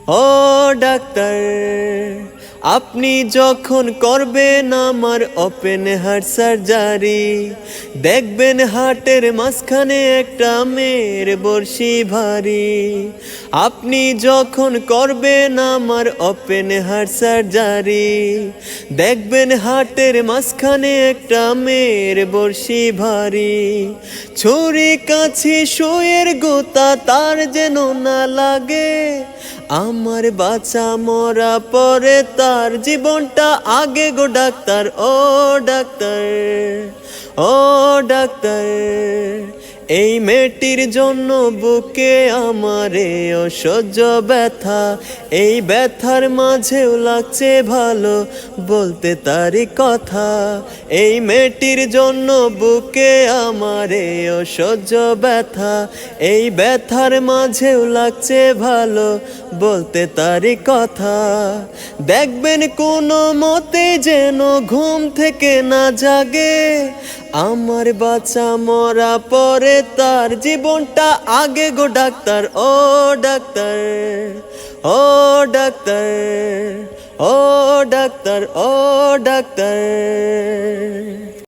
ও doctor, আপনি যখন করবেন আমার ওপেন হার্ট সার্জারি, দেখবেন হার্টের মাঝখানে একটা মেয়ের বড়শি ভারী। আপনি যখন করবেন আমার ওপেন হার্ট সার্জারি, দেখবেন হার্টের মাঝখানে একটা মেয়ের বড়শি ভারী। ছুরি কাছি সুইয়ের গোতা তার যেন না লাগে, আমার বাঁচা মরা পরে তার জীবনটা আগে গো ডাক্তার। ও ডাক্তার, ও ডাক্তার, এই মেয়েটির জন্য বুকে আমারে অসহ্য ব্যথা। এই ব্যথার মাঝেও লাগছে ভালো বলতে তারই কথা। এই মেয়েটির জন্য বুকে আমারে অসহ্য ব্যথা। এই ব্যথার মাঝেও লাগছে ভালো বলতে তারই কথা। দেখবেন কোনো মতে যেন ঘুম থেকে না জাগে, আমার বাচ্চা মরা পরে তার জীবনটা আগে গো ডাক্তার। ও ডাক্তার, ও ডাক্তার, ও ডাক্তার, ও ডাক্তার।